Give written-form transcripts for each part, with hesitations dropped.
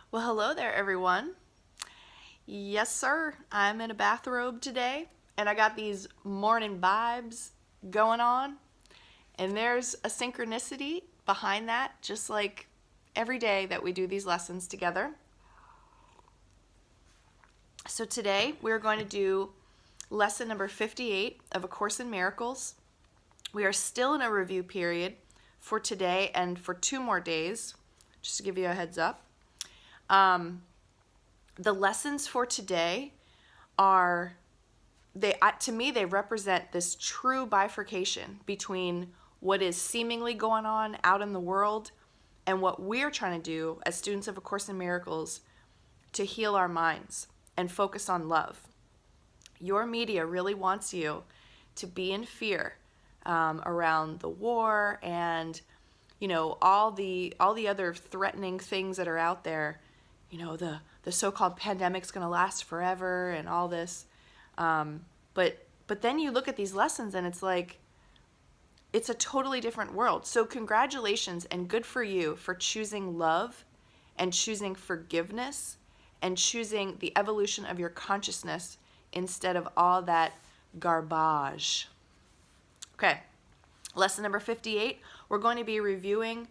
Well, hello there, everyone. Yes, sir. I'm in a bathrobe today, and I got these morning vibes going on. And there's a synchronicity behind that, just like every day that we do these lessons together. So today we're going to do lesson number 58 of A Course in Miracles. We are still in a review period for today and for 2 more days, just to give you a heads up. The lessons for today are, to me, they represent this true bifurcation between what is seemingly going on out in the world and what we're trying to do as students of A Course in Miracles to heal our minds and focus on love. Your media really wants you to be in fear around the war and all the other threatening things that are out there. The so-called pandemic's going to last forever and all this. But then you look at these lessons and it's like, it's a totally different world. So congratulations and good for you for choosing love and choosing forgiveness and choosing the evolution of your consciousness instead of all that garbage. Okay, lesson number 58, we're going to be reviewing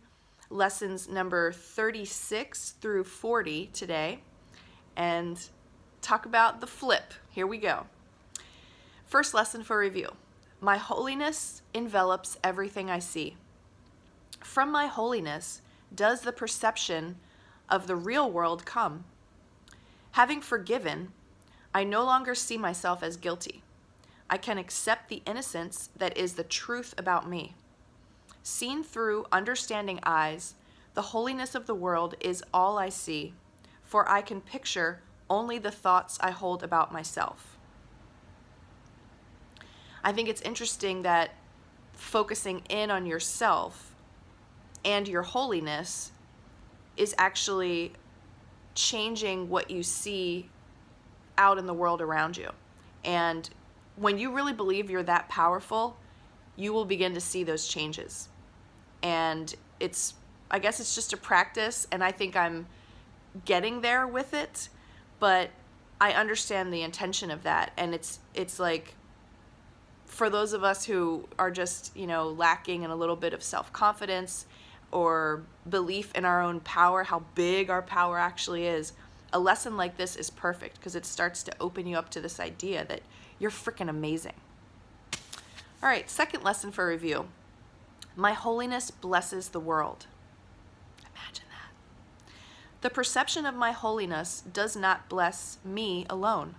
lessons number 36 through 40 today and talk about the flip. Here we go. First lesson for review. My holiness envelops everything I see. From my holiness does the perception of the real world come. Having forgiven, I no longer see myself as guilty. I can accept the innocence that is the truth about me. Seen through understanding eyes, the holiness of the world is all I see, for I can picture only the thoughts I hold about myself. I think it's interesting that focusing in on yourself and your holiness is actually changing what you see out in the world around you. And when you really believe you're that powerful, you will begin to see those changes. And I guess it's just a practice, and I think I'm getting there with it, but I understand the intention of that. And it's like, for those of us who are just, lacking in a little bit of self-confidence or belief in our own power, how big our power actually is, a lesson like this is perfect because it starts to open you up to this idea that you're freaking amazing. All right, second lesson for review. My holiness blesses the world. Imagine that. The perception of my holiness does not bless me alone.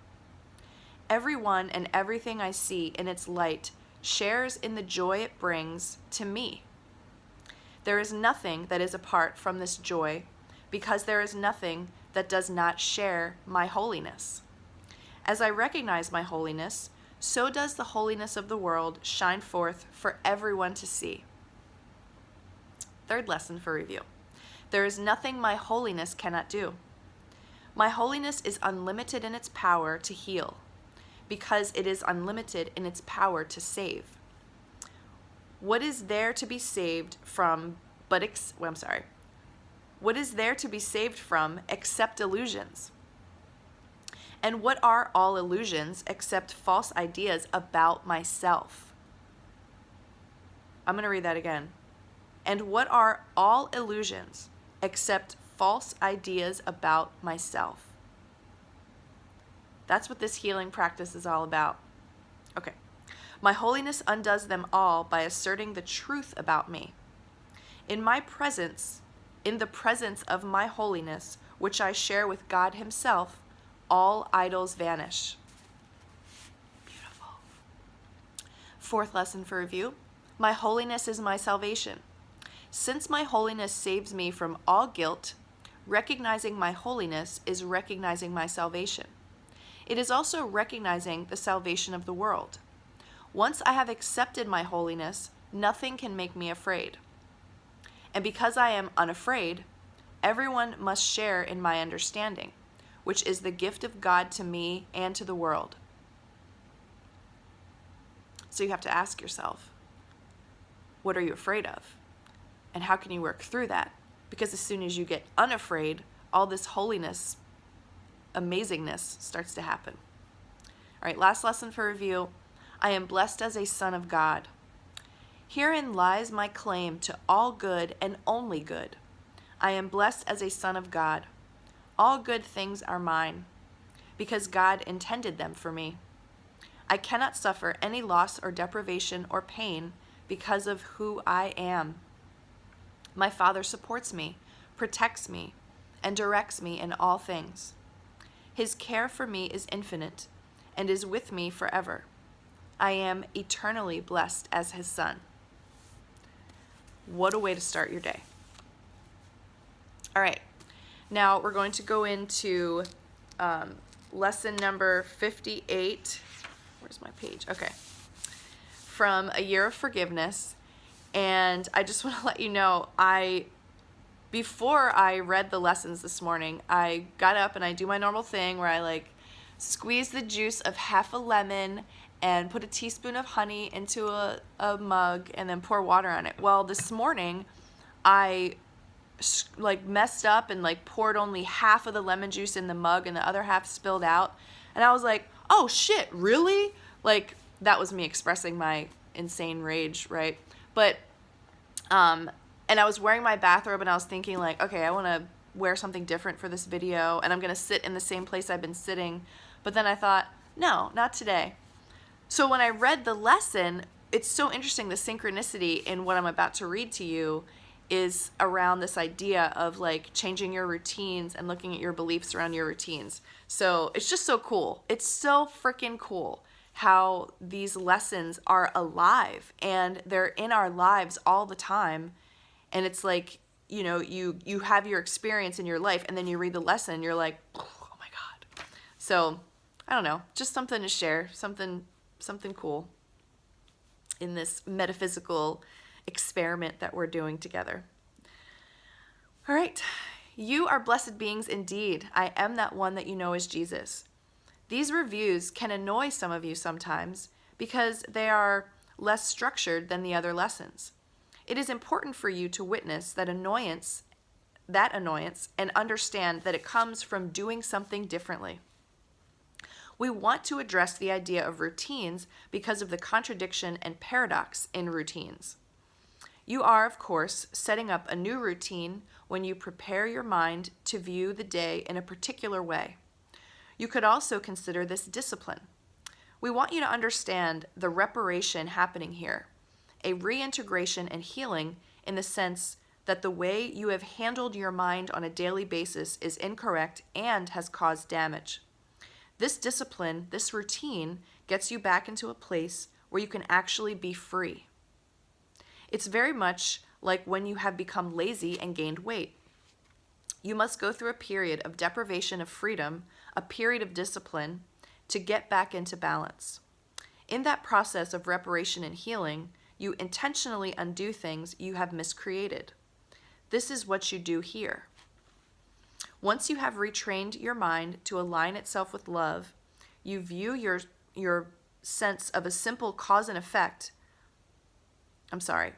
Everyone and everything I see in its light shares in the joy it brings to me. There is nothing that is apart from this joy because there is nothing that does not share my holiness. As I recognize my holiness, so does the holiness of the world shine forth for everyone to see. Third lesson for review. There is nothing my holiness cannot do. My holiness is unlimited in its power to heal, because it is unlimited in its power to save. What is there to be saved from What is there to be saved from except illusions? And what are all illusions except false ideas about myself? I'm going to read that again. And what are all illusions except false ideas about myself? That's what this healing practice is all about. Okay. My holiness undoes them all by asserting the truth about me. In the presence of my holiness, which I share with God Himself, all idols vanish. Beautiful. Fourth lesson for review. My holiness is my salvation. Since my holiness saves me from all guilt, recognizing my holiness is recognizing my salvation. It is also recognizing the salvation of the world. Once I have accepted my holiness, nothing can make me afraid. And because I am unafraid, everyone must share in my understanding, which is the gift of God to me and to the world. So you have to ask yourself, what are you afraid of? And how can you work through that? Because as soon as you get unafraid all this holiness, amazingness starts to happen. All right, last lesson for review. I am blessed as a son of God. Herein lies my claim to all good and only good. I am blessed as a son of God. All good things are mine, because God intended them for me. I cannot suffer any loss or deprivation or pain because of who I am. My Father supports me, protects me, and directs me in all things. His care for me is infinite and is with me forever. I am eternally blessed as his son. What a way to start your day. All right, now we're going to go into lesson number 58. Where's my page? Okay. From A Year of Forgiveness. And I just want to let you know, before I read the lessons this morning, I got up and I do my normal thing where I squeeze the juice of half a lemon and put a teaspoon of honey into a mug and then pour water on it. Well, this morning I messed up and poured only half of the lemon juice in the mug and the other half spilled out. And I was like, oh shit, really? That was me expressing my insane rage, right? But, and I was wearing my bathrobe and I was thinking okay, I want to wear something different for this video and I'm going to sit in the same place I've been sitting. But then I thought, no, not today. So when I read the lesson, it's so interesting, the synchronicity in what I'm about to read to you is around this idea of changing your routines and looking at your beliefs around your routines. So it's just so cool. It's so freaking cool how these lessons are alive and they're in our lives all the time. And it's you have your experience in your life and then you read the lesson and you're like, oh my God. So I don't know, just something to share, something cool in this metaphysical experiment that we're doing together. All right. You are blessed beings indeed. I am that one that you know as Jesus. These reviews can annoy some of you sometimes because they are less structured than the other lessons. It is important for you to witness that annoyance and understand that it comes from doing something differently. We want to address the idea of routines because of the contradiction and paradox in routines. You are, of course, setting up a new routine when you prepare your mind to view the day in a particular way. You could also consider this discipline. We want you to understand the reparation happening here, a reintegration and healing in the sense that the way you have handled your mind on a daily basis is incorrect and has caused damage. This discipline, this routine, gets you back into a place where you can actually be free. It's very much like when you have become lazy and gained weight. You must go through a period of deprivation of freedom, a period of discipline, to get back into balance. In that process of reparation and healing, you intentionally undo things you have miscreated. This is what you do here. Once you have retrained your mind to align itself with love, you view your sense of a simple cause and effect.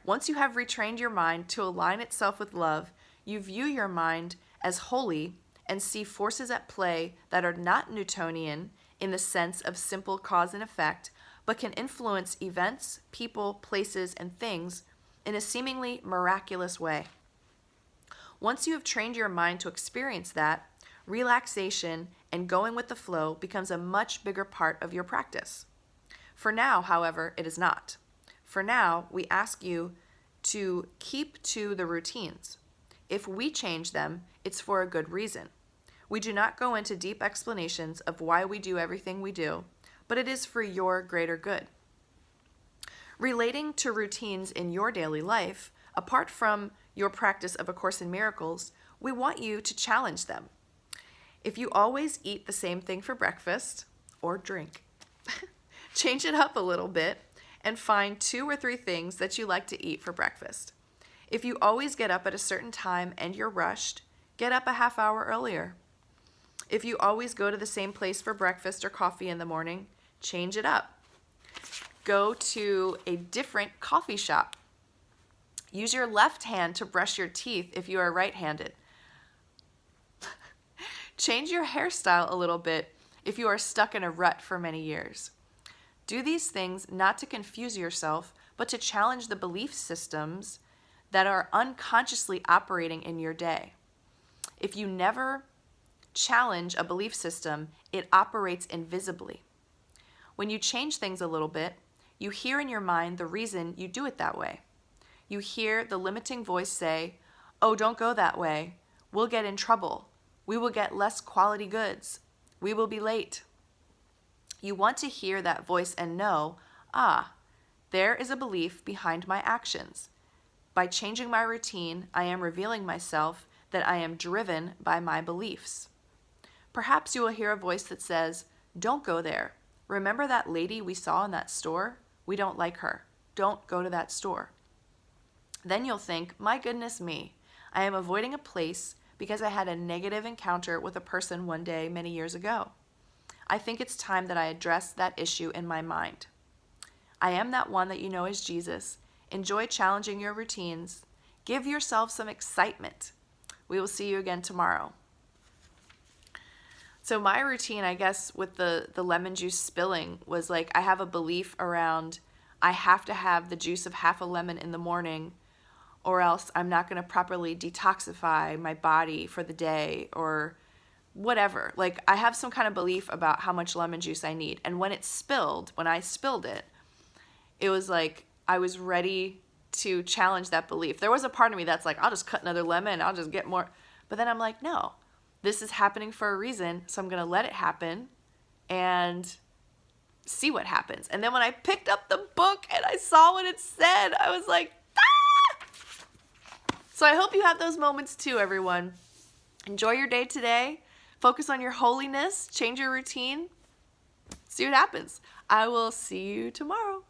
Once you have retrained your mind to align itself with love, you view your mind as holy and see forces at play that are not Newtonian in the sense of simple cause and effect, but can influence events, people, places, and things in a seemingly miraculous way. Once you have trained your mind to experience that, relaxation and going with the flow becomes a much bigger part of your practice. For now, however, it is not. For now, we ask you to keep to the routines. If we change them, it's for a good reason. We do not go into deep explanations of why we do everything we do, but it is for your greater good. Relating to routines in your daily life, apart from your practice of A Course in Miracles, we want you to challenge them. If you always eat the same thing for breakfast or drink, change it up a little bit and find 2 or 3 things that you like to eat for breakfast. If you always get up at a certain time and you're rushed, get up a half hour earlier. If you always go to the same place for breakfast or coffee in the morning, change it up. Go to a different coffee shop. Use your left hand to brush your teeth if you are right-handed. Change your hairstyle a little bit if you are stuck in a rut for many years. Do these things not to confuse yourself, but to challenge the belief systems that are unconsciously operating in your day. If you never challenge a belief system, it operates invisibly. When you change things a little bit, you hear in your mind the reason you do it that way. You hear the limiting voice say, "Oh, don't go that way. We'll get in trouble. We will get less quality goods. We will be late." You want to hear that voice and know, there is a belief behind my actions. By changing my routine, I am revealing myself that I am driven by my beliefs. Perhaps you will hear a voice that says, "Don't go there. Remember that lady we saw in that store? We don't like her. Don't go to that store." Then you'll think, "My goodness me, I am avoiding a place because I had a negative encounter with a person one day many years ago. I think it's time that I address that issue in my mind." I am that one that you know as Jesus. Enjoy challenging your routines. Give yourself some excitement. We will see you again tomorrow. So my routine, I guess, with the lemon juice spilling was like I have a belief around I have to have the juice of half a lemon in the morning or else I'm not going to properly detoxify my body for the day or whatever. Like I have some kind of belief about how much lemon juice I need. And when I spilled it, it was like I was ready to challenge that belief. There was a part of me that's like, I'll just cut another lemon, I'll just get more. But then I'm like, no, this is happening for a reason, so I'm going to let it happen and see what happens. And then when I picked up the book and I saw what it said, I was like, ah! So I hope you have those moments too, everyone. Enjoy your day today. Focus on your holiness. Change your routine. See what happens. I will see you tomorrow.